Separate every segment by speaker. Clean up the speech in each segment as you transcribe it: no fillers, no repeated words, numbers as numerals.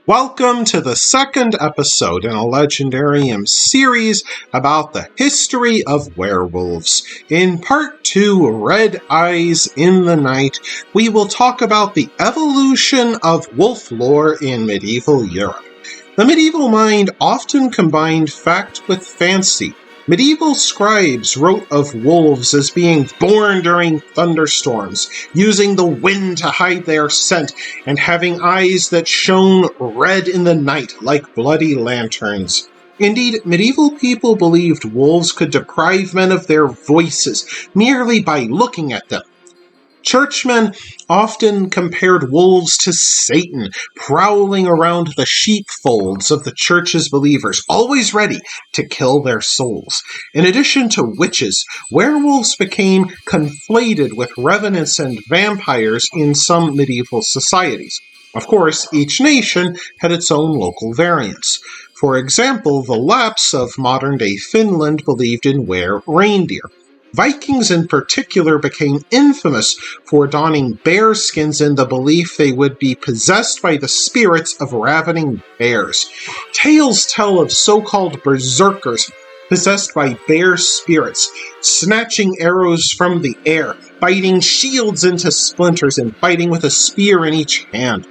Speaker 1: Welcome to the second episode in a Legendarium series about the history of werewolves. In part 2, Red Eyes in the Night, we will talk about the evolution of wolf lore in medieval Europe. The medieval mind often combined fact with fancy. Medieval scribes wrote of wolves as being born during thunderstorms, using the wind to hide their scent, and having eyes that shone red in the night like bloody lanterns. Indeed, medieval people believed wolves could deprive men of their voices merely by looking at them. Churchmen often compared wolves to Satan, prowling around the sheepfolds of the church's believers, always ready to kill their souls. In addition to witches, werewolves became conflated with revenants and vampires in some medieval societies. Of course, each nation had its own local variants. For example, the Lapps of modern-day Finland believed in were-reindeer. Vikings in particular became infamous for donning bear skins in the belief they would be possessed by the spirits of ravening bears. Tales tell of so-called berserkers possessed by bear spirits, snatching arrows from the air, biting shields into splinters, and fighting with a spear in each hand.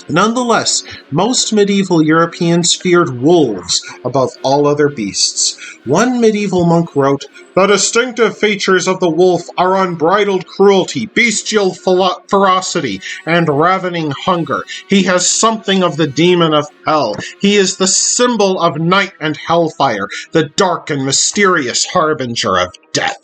Speaker 1: Nonetheless, most medieval Europeans feared wolves above all other beasts. One medieval monk wrote, "The distinctive features of the wolf are unbridled cruelty, bestial ferocity, and ravening hunger. He has something of the demon of hell. He is the symbol of night and hellfire, the dark and mysterious harbinger of death."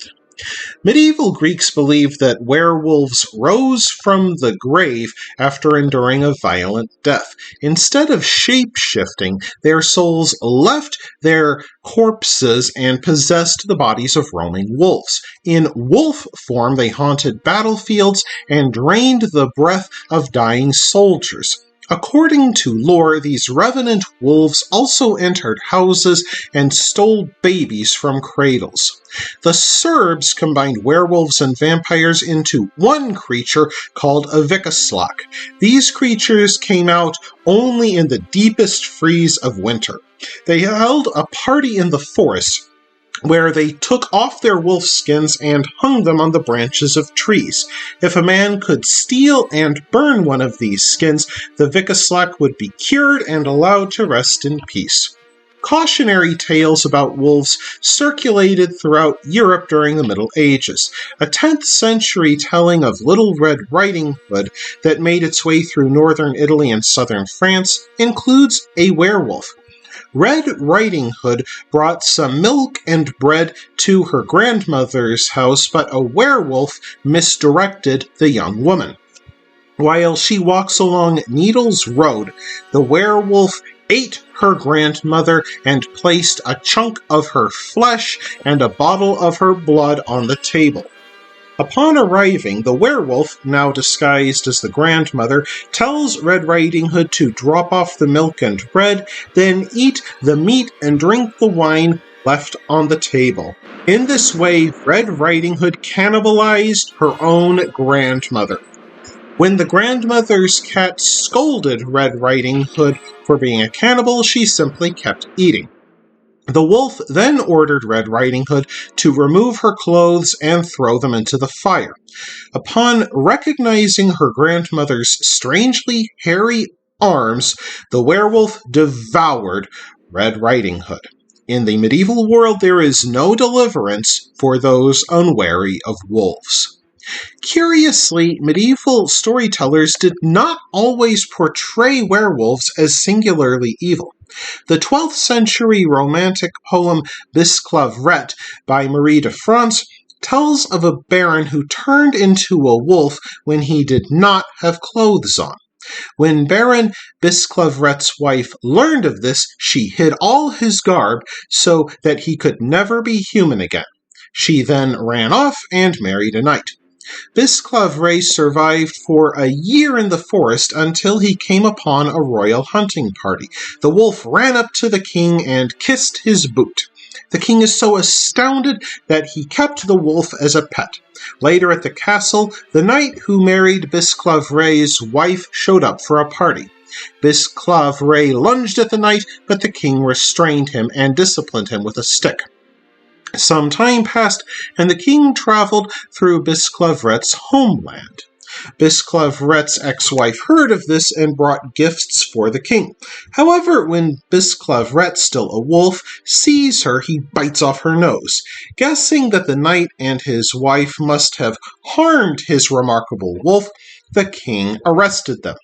Speaker 1: Medieval Greeks believed that werewolves rose from the grave after enduring a violent death. Instead of shape-shifting, their souls left their corpses and possessed the bodies of roaming wolves. In wolf form, they haunted battlefields and drained the breath of dying soldiers. According to lore, these revenant wolves also entered houses and stole babies from cradles. The Serbs combined werewolves and vampires into one creature called a vikaslak. These creatures came out only in the deepest freeze of winter. They held a party in the forest, where they took off their wolf skins and hung them on the branches of trees. If a man could steal and burn one of these skins, the vikaslak would be cured and allowed to rest in peace. Cautionary tales about wolves circulated throughout Europe during the Middle Ages. A 10th century telling of Little Red Riding Hood that made its way through northern Italy and southern France includes a werewolf. Red Riding Hood brought some milk and bread to her grandmother's house, but a werewolf misdirected the young woman. While she walks along Needles Road, the werewolf ate her grandmother and placed a chunk of her flesh and a bottle of her blood on the table. Upon arriving, the werewolf, now disguised as the grandmother, tells Red Riding Hood to drop off the milk and bread, then eat the meat and drink the wine left on the table. In this way, Red Riding Hood cannibalized her own grandmother. When the grandmother's cat scolded Red Riding Hood for being a cannibal, she simply kept eating. The wolf then ordered Red Riding Hood to remove her clothes and throw them into the fire. Upon recognizing her grandmother's strangely hairy arms, the werewolf devoured Red Riding Hood. In the medieval world, there is no deliverance for those unwary of wolves. Curiously, medieval storytellers did not always portray werewolves as singularly evil. The 12th century romantic poem BISCLAVRET by Marie de France tells of a baron who turned into a wolf when he did not have clothes on. When Baron Bisclavret's wife learned of this, she hid all his garb so that he could never be human again. She then ran off and married a knight. Bisclavret survived for a year in the forest until he came upon a royal hunting party. The wolf ran up to the king and kissed his boot. The king is so astounded that he kept the wolf as a pet. Later at the castle, the knight who married Bisclavret's wife showed up for a party. Bisclavret lunged at the knight, but the king restrained him and disciplined him with a stick. Some time passed, and the king traveled through Bisclavret's homeland. Bisclavret's ex-wife heard of this and brought gifts for the king. However, when Bisclavret, still a wolf, sees her, he bites off her nose. Guessing that the knight and his wife must have harmed his remarkable wolf, the king arrested them.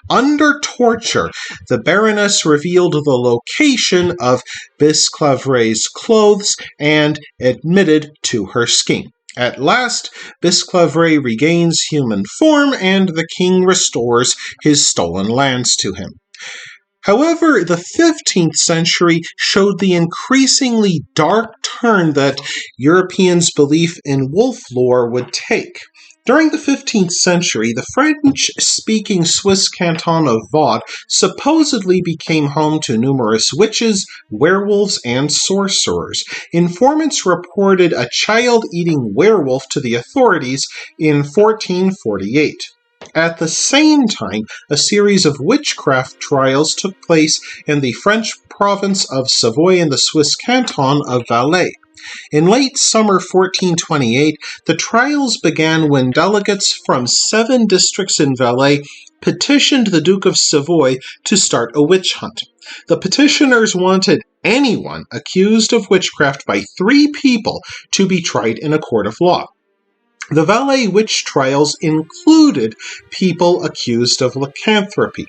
Speaker 1: Under torture, the Baroness revealed the location of Bisclavret's clothes and admitted to her scheme. At last, Bisclavret regains human form, and the king restores his stolen lands to him. However, the 15th century showed the increasingly dark turn that Europeans' belief in wolf lore would take. During the 15th century, the French-speaking Swiss canton of Vaud supposedly became home to numerous witches, werewolves, and sorcerers. Informants reported a child-eating werewolf to the authorities in 1448. At the same time, a series of witchcraft trials took place in the French province of Savoy and the Swiss canton of Valais. In late summer 1428, the trials began when delegates from 7 districts in Valais petitioned the Duke of Savoy to start a witch hunt. The petitioners wanted anyone accused of witchcraft by 3 people to be tried in a court of law. The Valais witch trials included people accused of lycanthropy.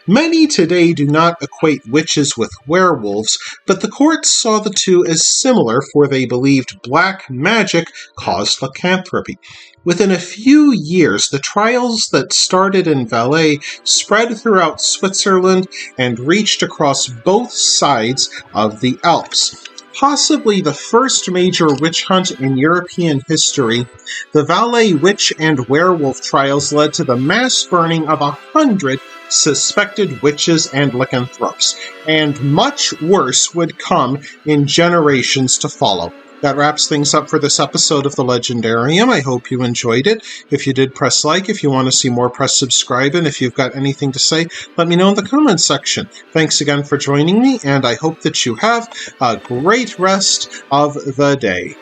Speaker 1: Many today do not equate witches with werewolves, but the courts saw the two as similar, for they believed black magic caused lycanthropy. Within a few years, the trials that started in Valais spread throughout Switzerland and reached across both sides of the Alps. Possibly the first major witch hunt in European history, the Valais witch and werewolf trials led to the mass burning of 100 suspected witches and lycanthropes, and much worse would come in generations to follow. That wraps things up for this episode of the Legendarium. I hope you enjoyed it. If you did, press like. If you want to see more, press subscribe. And if you've got anything to say, let me know in the comments section. Thanks again for joining me, and I hope that you have a great rest of the day.